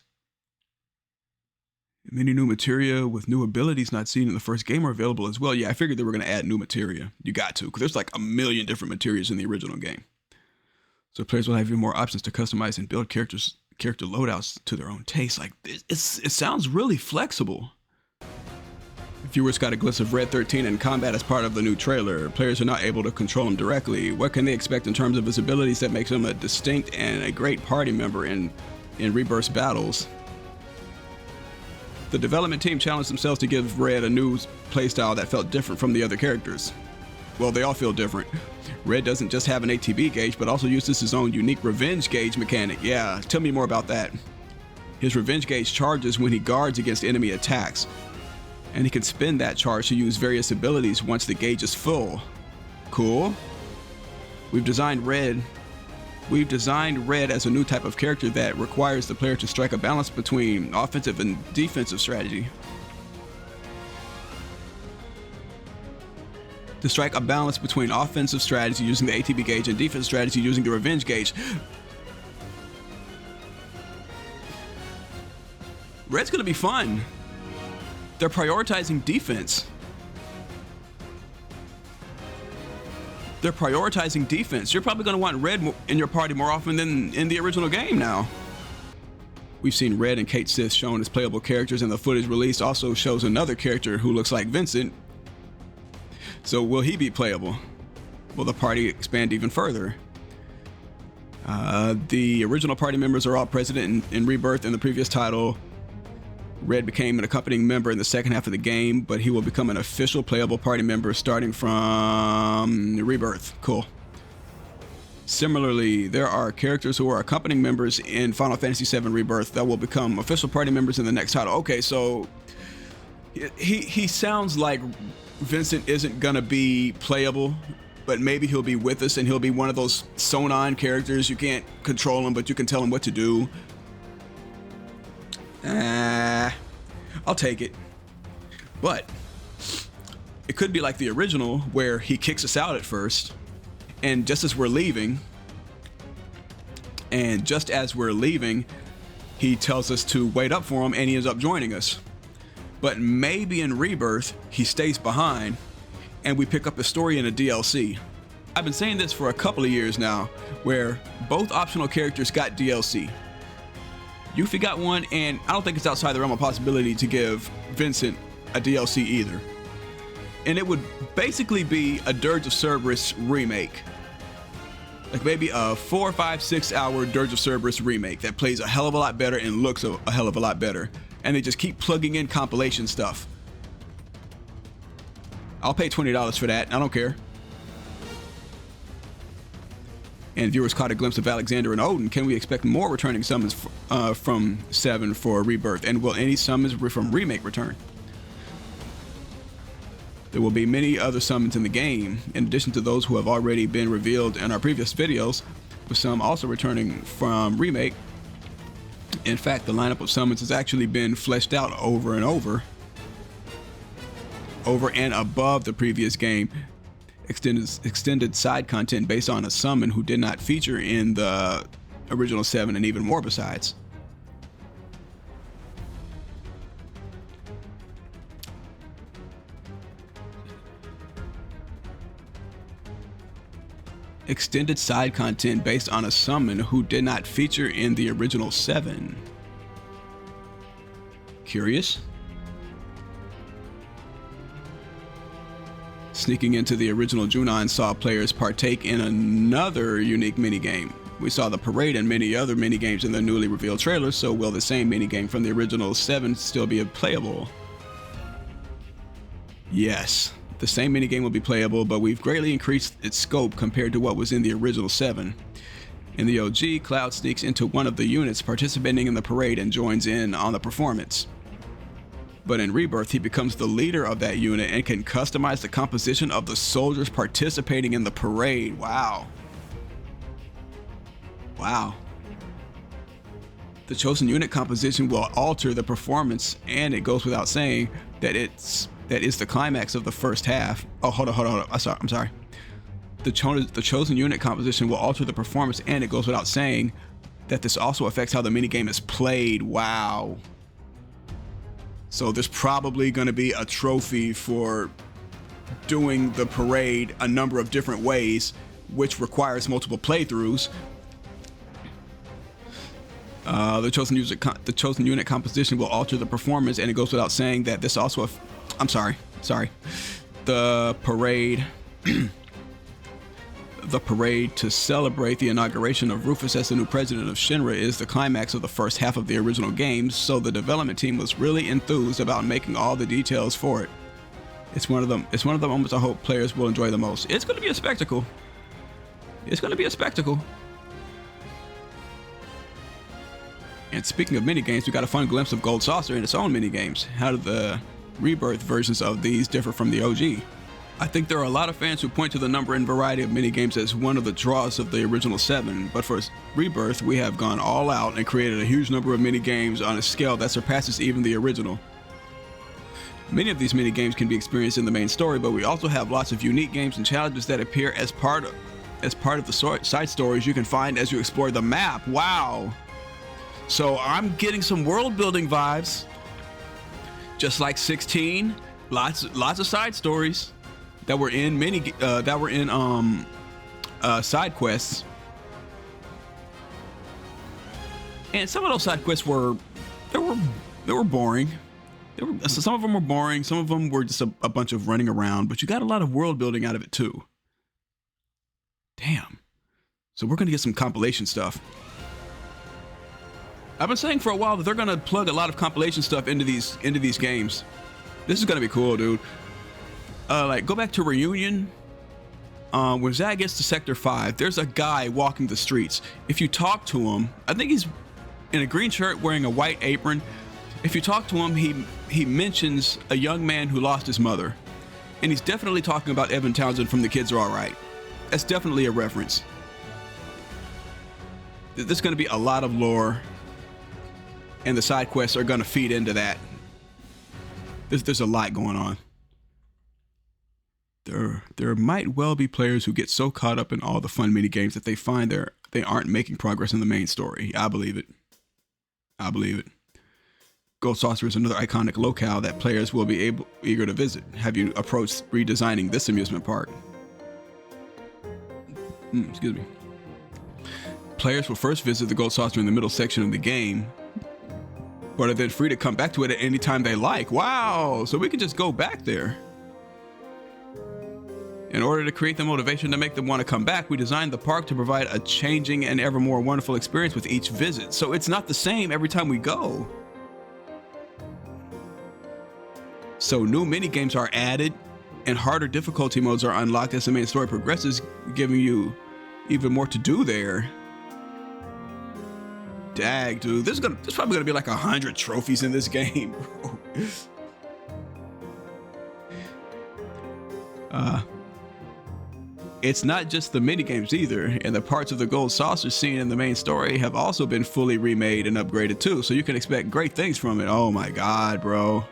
Many new materia with new abilities not seen in the first game are available as well. Yeah, I figured they were going to add new materia. You got to, because there's like a million different materias in the original game. So players will have even more options to customize and build character loadouts to their own taste. Like, it sounds really flexible. Viewers got a glimpse of Red 13 in combat as part of the new trailer. Players are not able to control him directly. What can they expect in terms of his abilities that makes him a distinct and a great party member in Rebirth's battles? The development team challenged themselves to give Red a new playstyle that felt different from the other characters. Well, they all feel different. Red doesn't just have an ATB gauge, but also uses his own unique revenge gauge mechanic. Yeah, tell me more about that. His revenge gauge charges when he guards against enemy attacks, and he can spend that charge to use various abilities once the gauge is full. Cool. We've designed Red as a new type of character that requires the player to strike a balance between offensive and defensive strategy. To strike a balance between offensive strategy using the ATB gauge and defensive strategy using the revenge gauge. Red's gonna be fun. They're prioritizing defense. You're probably going to want Red in your party more often than in the original game now. We've seen Red and Kate Sith shown as playable characters, and the footage released also shows another character who looks like Vincent. So will he be playable? Will the party expand even further? The original party members are all present in Rebirth in the previous title. Red became an accompanying member in the second half of the game, but he will become an official playable party member starting from Rebirth. Cool. Similarly, there are characters who are accompanying members in Final Fantasy VII Rebirth that will become official party members in the next title. Okay, so he sounds like Vincent isn't gonna be playable, but maybe he'll be with us and he'll be one of those Sonon characters. You can't control him, but you can tell him what to do. I'll take it. But it could be like the original where he kicks us out at first, and just as we're leaving, he tells us to wait up for him and he ends up joining us. But maybe in Rebirth, he stays behind and we pick up his story in a DLC. I've been saying this for a couple of years now, where both optional characters got DLC. Yuffie got one, and I don't think it's outside the realm of possibility to give Vincent a DLC either. And it would basically be a Dirge of Cerberus remake. Like maybe a 4, 5, 6 hour Dirge of Cerberus remake that plays a hell of a lot better and looks a hell of a lot better. And they just keep plugging in compilation stuff. I'll pay $20 for that, I don't care. And viewers caught a glimpse of Alexander and Odin. Can we expect more returning summons from 7 for Rebirth? And will any summons from Remake return? There will be many other summons in the game, in addition to those who have already been revealed in our previous videos, with some also returning from Remake. In fact, the lineup of summons has actually been fleshed out over and above the previous game. Extended side content based on a summon who did not feature in the original 7, and even more besides. Extended side content based on a summon who did not feature in the original 7. Curious? Sneaking into the original Junon saw players partake in another unique minigame. We saw the parade and many other minigames in the newly revealed trailer, so will the same minigame from the original 7 still be playable? Yes, the same minigame will be playable, but we've greatly increased its scope compared to what was in the original 7. In the OG, Cloud sneaks into one of the units participating in the parade and joins in on the performance. But in Rebirth, he becomes the leader of that unit and can customize the composition of the soldiers participating in the parade. Wow. Wow. The chosen unit composition will alter the performance, and it goes without saying that is the climax of the first half. Oh, hold on. I'm sorry. The chosen unit composition will alter the performance, and it goes without saying that this also affects how the minigame is played. Wow. So there's probably going to be a trophy for doing the parade a number of different ways, which requires multiple playthroughs. The chosen unit composition will alter the performance, and it goes without saying that this also. I'm sorry. The parade. The parade to celebrate the inauguration of Rufus as the new president of Shinra is the climax of the first half of the original games, so the development team was really enthused about making all the details for it. It's one of the moments I hope players will enjoy the most. It's going to be a spectacle. And speaking of minigames, we got a fun glimpse of Gold Saucer and its own minigames. How do the Rebirth versions of these differ from the OG? I think there are a lot of fans who point to the number and variety of minigames as one of the draws of the original 7, but for Rebirth, we have gone all out and created a huge number of minigames on a scale that surpasses even the original. Many of these minigames can be experienced in the main story, but we also have lots of unique games and challenges that appear as part of the side stories you can find as you explore the map. Wow! So I'm getting some world building vibes, just like 16. Lots of side stories that were in side quests, and some of those side quests were boring. Some of them were boring. Some of them were just a bunch of running around. But you got a lot of world building out of it too. Damn. So we're gonna get some compilation stuff. I've been saying for a while that they're gonna plug a lot of compilation stuff into these games. This is gonna be cool, dude. Like, go back to Reunion. When Zag gets to Sector 5, there's a guy walking the streets. If you talk to him, I think he's in a green shirt wearing a white apron. If you talk to him, he mentions a young man who lost his mother. And he's definitely talking about Evan Townsend from The Kids Are Alright. That's definitely a reference. There's going to be a lot of lore, and the side quests are going to feed into that. There's a lot going on. There might well be players who get so caught up in all the fun mini games that they find they aren't making progress in the main story. I believe it. Gold Saucer is another iconic locale that players will be eager to visit. Have you approached redesigning this amusement park? Excuse me. Players will first visit the Gold Saucer in the middle section of the game, but are then free to come back to it at any time they like. Wow! So we can just go back there. In order to create the motivation to make them want to come back, we designed the park to provide a changing and ever more wonderful experience with each visit. So it's not the same every time we go. So new minigames are added, and harder difficulty modes are unlocked as the main story progresses, giving you even more to do there. Dag, dude, there's probably gonna be like 100 trophies in this game, bro. It's not just the minigames either, and the parts of the Gold Saucer seen in the main story have also been fully remade and upgraded too, so you can expect great things from it. Oh my god, bro.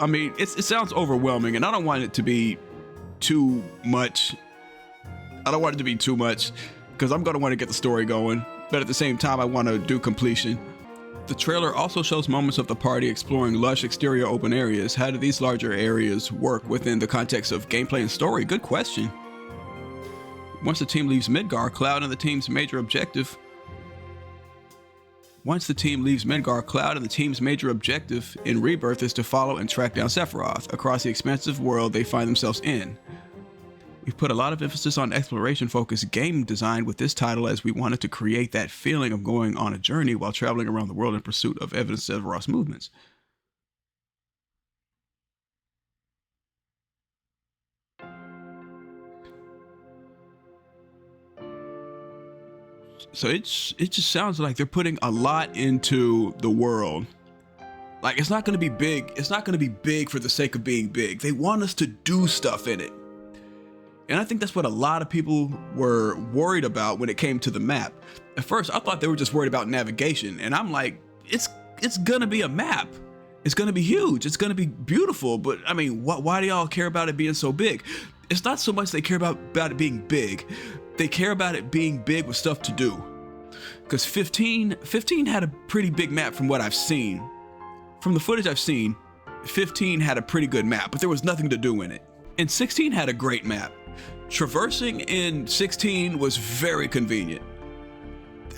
I mean, it sounds overwhelming, and I don't want it to be too much. Because I'm going to want to get the story going, but at the same time, I want to do completion. The trailer also shows moments of the party exploring lush exterior open areas. How do these larger areas work within the context of gameplay and story? Good question. Once the team leaves Midgar, Cloud and the team's major objective in Rebirth is to follow and track down Sephiroth across the expansive world they find themselves in. We've put a lot of emphasis on exploration-focused game design with this title, as we wanted to create that feeling of going on a journey while traveling around the world in pursuit of evidence of Sephiroth's movements. So it just sounds like they're putting a lot into the world. Like, it's not going to be big. It's not going to be big for the sake of being big. They want us to do stuff in it. And I think that's what a lot of people were worried about when it came to the map. At first, I thought they were just worried about navigation. And I'm like, it's gonna be a map. It's gonna be huge. It's gonna be beautiful. But I mean, why do y'all care about it being so big? It's not so much they care about it being big. They care about it being big with stuff to do. Because 15 had a pretty big map from what I've seen. From the footage I've seen, 15 had a pretty good map, but there was nothing to do in it. And 16 had a great map. Traversing in 16 was very convenient.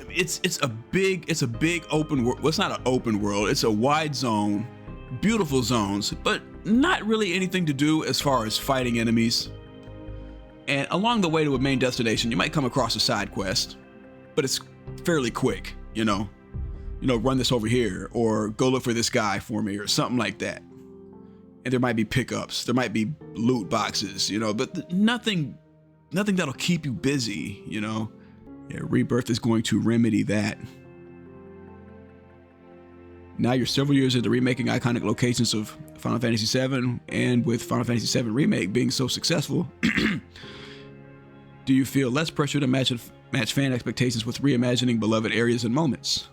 It's a big open world. Well, it's not an open world. It's a wide zone, beautiful zones, but not really anything to do as far as fighting enemies. And along the way to a main destination, you might come across a side quest, but it's fairly quick, you know, run this over here or go look for this guy for me or something like that. And there might be pickups, there might be loot boxes, but nothing that'll keep you busy, Yeah, Rebirth is going to remedy that. Now you're several years into remaking iconic locations of Final Fantasy VII, and with Final Fantasy VII Remake being so successful, do you feel less pressure to match fan expectations with reimagining beloved areas and moments?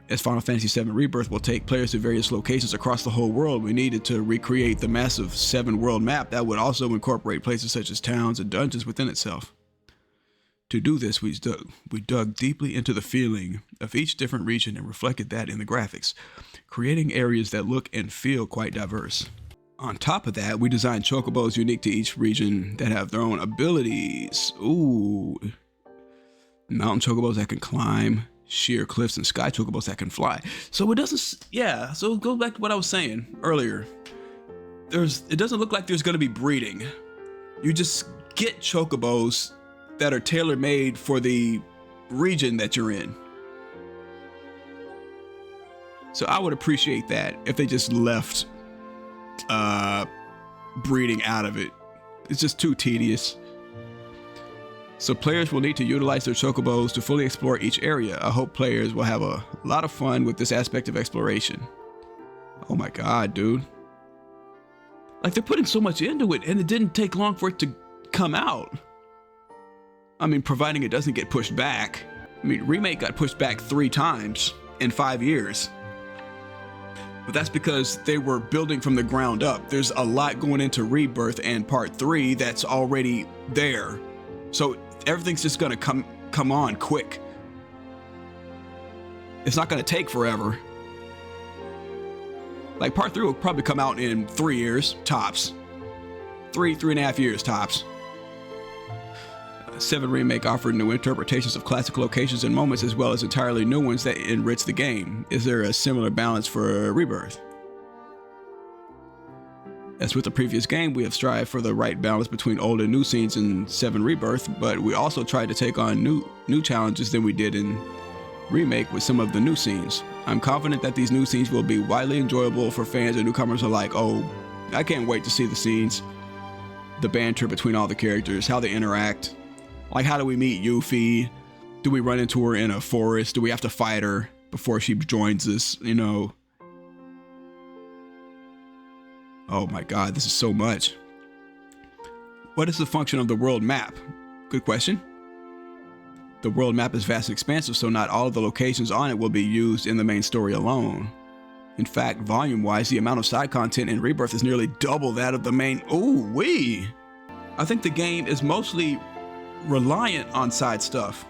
As Final Fantasy VII Rebirth will take players to various locations across the whole world, we needed to recreate the massive 7-world map that would also incorporate places such as towns and dungeons within itself. To do this, we dug deeply into the feeling of each different region and reflected that in the graphics, creating areas that look and feel quite diverse. On top of that, we designed chocobos unique to each region that have their own abilities. Ooh. Mountain chocobos that can climb, sheer cliffs, and sky chocobos that can fly. So it goes back to what I was saying earlier. It doesn't look like there's going to be breeding. You just get chocobos that are tailor-made for the region that you're in. So I would appreciate that if they just left breeding out of it. It's just too tedious. So players will need to utilize their chocobos to fully explore each area. I hope players will have a lot of fun with this aspect of exploration. Oh my god, dude. Like, they're putting so much into it, and it didn't take long for it to come out. I mean, providing it doesn't get pushed back. I mean, Remake got pushed back 3 times in 5 years. But that's because they were building from the ground up. There's a lot going into Rebirth and Part 3 that's already there. So everything's just gonna come on quick. It's not gonna take forever. Like, Part 3 will probably come out in 3 years, tops. 3.5 years, tops. 7 Remake offered new interpretations of classic locations and moments, as well as entirely new ones that enrich the game. Is there a similar balance for Rebirth? As with the previous game, we have strived for the right balance between old and new scenes in 7 Rebirth, but we also tried to take on new challenges than we did in Remake with some of the new scenes. I'm confident that these new scenes will be widely enjoyable for fans and newcomers alike. Oh, I can't wait to see the scenes. The banter between all the characters, how they interact. Like, how do we meet Yuffie? Do we run into her in a forest? Do we have to fight her before she joins us? Oh my god, this is so much. What is the function of the world map? Good question. The world map is vast and expansive, so not all of the locations on it will be used in the main story alone. In fact, volume-wise, the amount of side content in Rebirth is nearly double that of the main. Ooh-wee! I think the game is mostly reliant on side stuff.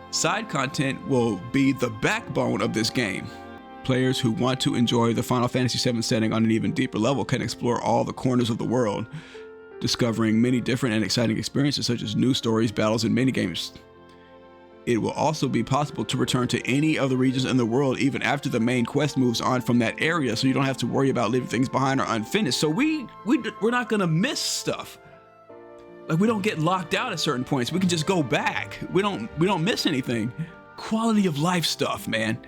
Side content will be the backbone of this game. Players who want to enjoy the Final Fantasy VII setting on an even deeper level can explore all the corners of the world, discovering many different and exciting experiences such as new stories, battles, and minigames. It will also be possible to return to any of the regions in the world even after the main quest moves on from that area, so you don't have to worry about leaving things behind or unfinished. So we're not gonna miss stuff. Like, we don't get locked out at certain points. We can just go back. We don't miss anything. Quality of life stuff, man.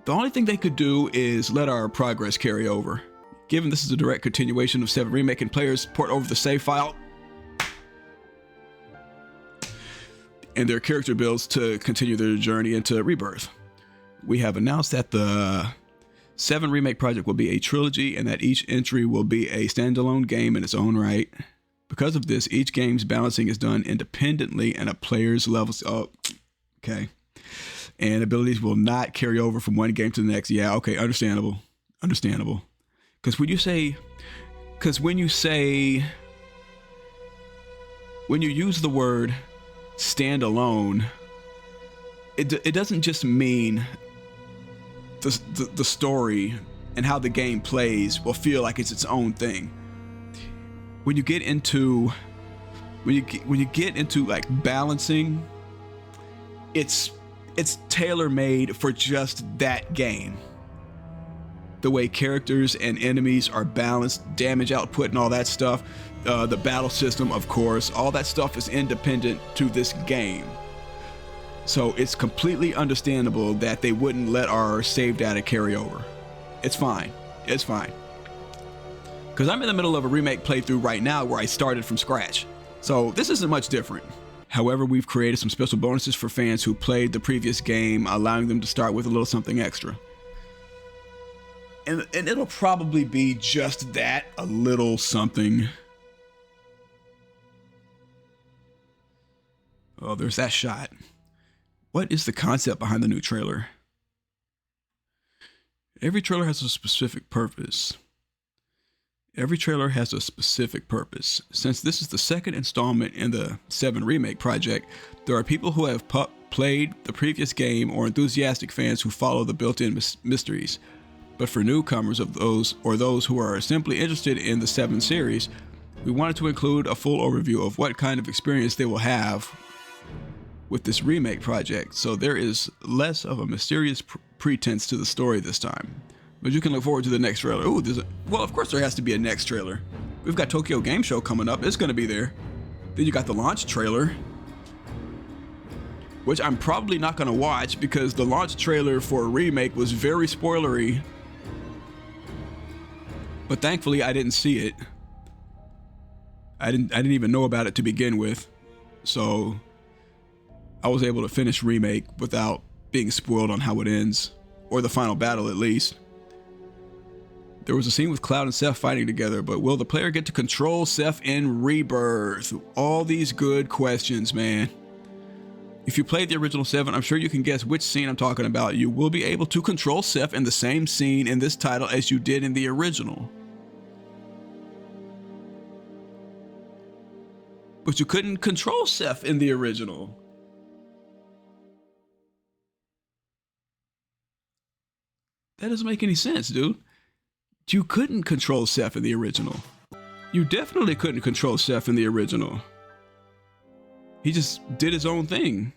The only thing they could do is let our progress carry over. Given this is a direct continuation of 7 Remake and players port over the save file and their character builds to continue their journey into Rebirth. We have announced that the 7 Remake project will be a trilogy and that each entry will be a standalone game in its own right. Because of this, each game's balancing is done independently and a player's levels. Oh, okay. And abilities will not carry over from one game to the next. Yeah, okay, understandable. Understandable. Because when you use the word standalone, it doesn't just mean the story and how the game plays will feel like it's its own thing. When you get into like balancing, it's tailor-made for just that game. The way characters and enemies are balanced, damage output and all that stuff, the battle system, of course, all that stuff is independent to this game. So it's completely understandable that they wouldn't let our save data carry over. It's fine. It's fine. Because I'm in the middle of a remake playthrough right now where I started from scratch. So this isn't much different. However, we've created some special bonuses for fans who played the previous game, allowing them to start with a little something extra. And it'll probably be just that, a little something. Oh, there's that shot. What is the concept behind the new trailer? Every trailer has a specific purpose. Every trailer has a specific purpose. Since this is the second installment in the 7 remake project, there are people who have played the previous game or enthusiastic fans who follow the built-in mysteries. But for newcomers of those who are simply interested in the 7 series, we wanted to include a full overview of what kind of experience they will have with this remake project, so there is less of a mysterious pretense to the story this time. But you can look forward to the next trailer. Ooh, well, of course there has to be a next trailer. We've got Tokyo Game Show coming up. It's going to be there. Then you got the launch trailer, which I'm probably not going to watch because the launch trailer for a remake was very spoilery. But thankfully, I didn't see it. I didn't even know about it to begin with. So I was able to finish remake without being spoiled on how it ends, or the final battle at least. There was a scene with Cloud and Seph fighting together, but will the player get to control Seph in Rebirth? All these good questions, man. If you played the original 7, I'm sure you can guess which scene I'm talking about. You will be able to control Seph in the same scene in this title as you did in the original. But you couldn't control Seph in the original. That doesn't make any sense, dude. You couldn't control Seph in the original. You definitely couldn't control Seph in the original. He just did his own thing.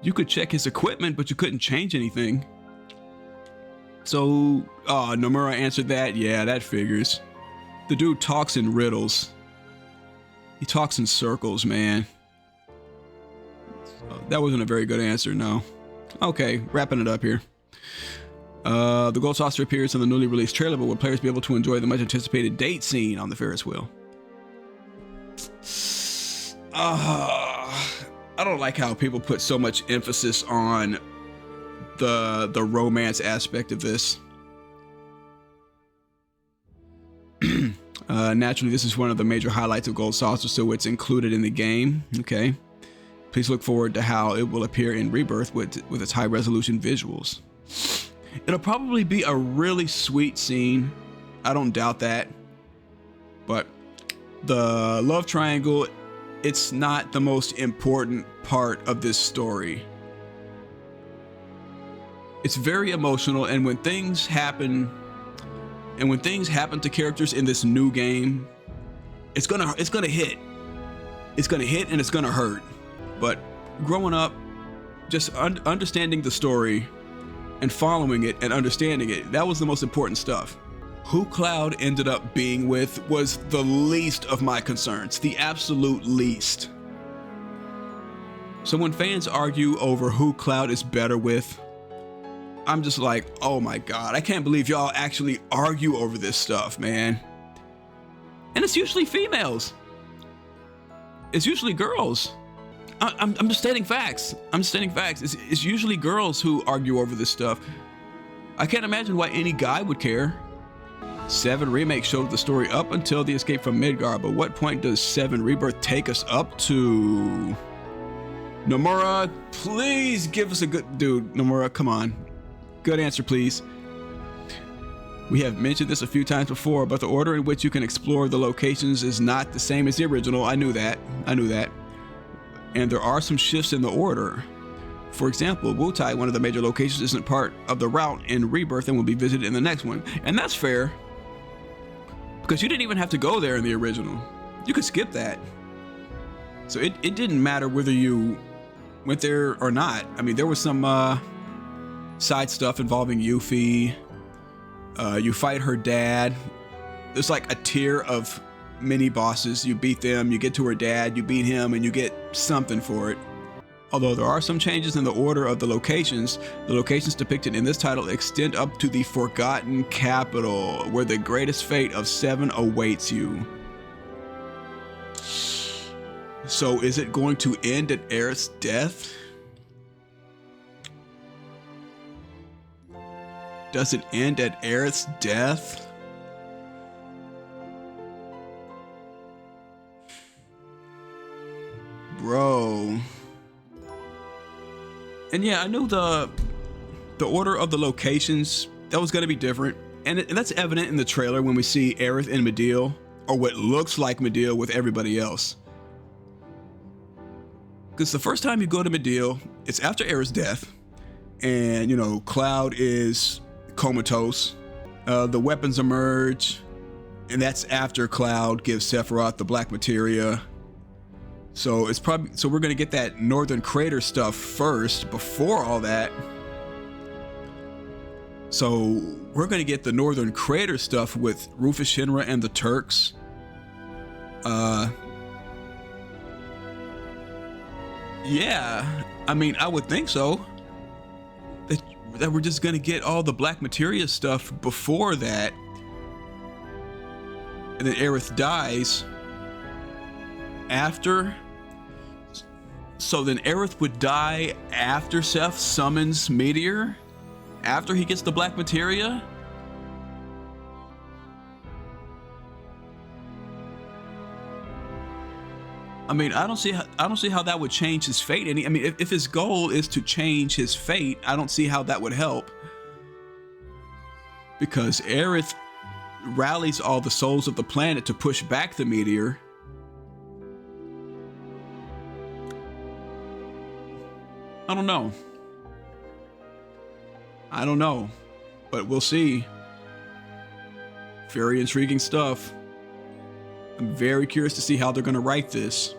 You could check his equipment, but you couldn't change anything. So, Nomura answered that. Yeah, that figures. The dude talks in riddles. He talks in circles, man. That wasn't a very good answer, no. Okay, wrapping it up here. The Gold Saucer appears in the newly released trailer, but will players be able to enjoy the much anticipated date scene on the Ferris wheel? I don't like how people put so much emphasis on the romance aspect of this. Naturally, this is one of the major highlights of Gold Saucer, so it's included in the game. Okay. Please look forward to how it will appear in Rebirth with its high-resolution visuals. It'll probably be a really sweet scene. I don't doubt that. But the love triangle, it's not the most important part of this story. It's very emotional, and when things happen to characters in this new game, it's gonna hit. It's gonna hit and it's gonna hurt. But growing up, just understanding the story and following it and understanding it, that was the most important stuff. Who Cloud ended up being with was the least of my concerns, the absolute least. So when fans argue over who Cloud is better with, I'm just like, oh my God, I can't believe y'all actually argue over this stuff, man. And it's usually females. It's usually girls. I'm just stating facts. It's usually girls who argue over this stuff. I can't imagine why any guy would care. 7 Remake showed the story up until the escape from Midgar, but what point does 7 Rebirth take us up to? Nomura, please give us a good... Dude, Nomura, come on. Good answer, please. We have mentioned this a few times before, but the order in which you can explore the locations is not the same as the original. I knew that. And there are some shifts in the order. For example, Wutai, one of the major locations, isn't part of the route in Rebirth and will be visited in the next one. And that's fair, because you didn't even have to go there in the original. You could skip that. So it didn't matter whether you went there or not. I mean, there was some side stuff involving Yuffie. You fight her dad. There's like a tier of mini bosses. You beat them, you get to her dad, you beat him, and you get something for it. Although there are some changes in the order of the locations depicted in this title extend up to the Forgotten Capital, where the greatest fate of 7 awaits you. So is it going to end at Aerith's death? Does it end at Aerith's death? Bro. And yeah, I knew the order of the locations, that was going to be different. And that's evident in the trailer when we see Aerith and Mideel, or what looks like Mideel with everybody else. Because the first time you go to Mideel, it's after Aerith's death. And, you know, Cloud is comatose. The weapons emerge. And that's after Cloud gives Sephiroth the black materia. So we're gonna get that Northern Crater stuff first before all that. So we're gonna get the Northern Crater stuff with Rufus Shinra and the Turks. Yeah, I mean, I would think so. That we're just gonna get all the black materia stuff before that. And then Aerith dies after. So then Aerith would die after Seth summons Meteor? After he gets the black materia? I mean, I don't see how that would change his fate. I mean, if his goal is to change his fate, I don't see how that would help. Because Aerith rallies all the souls of the planet to push back the meteor. I don't know, but we'll see. Very intriguing stuff. I'm very curious to see how they're going to write this.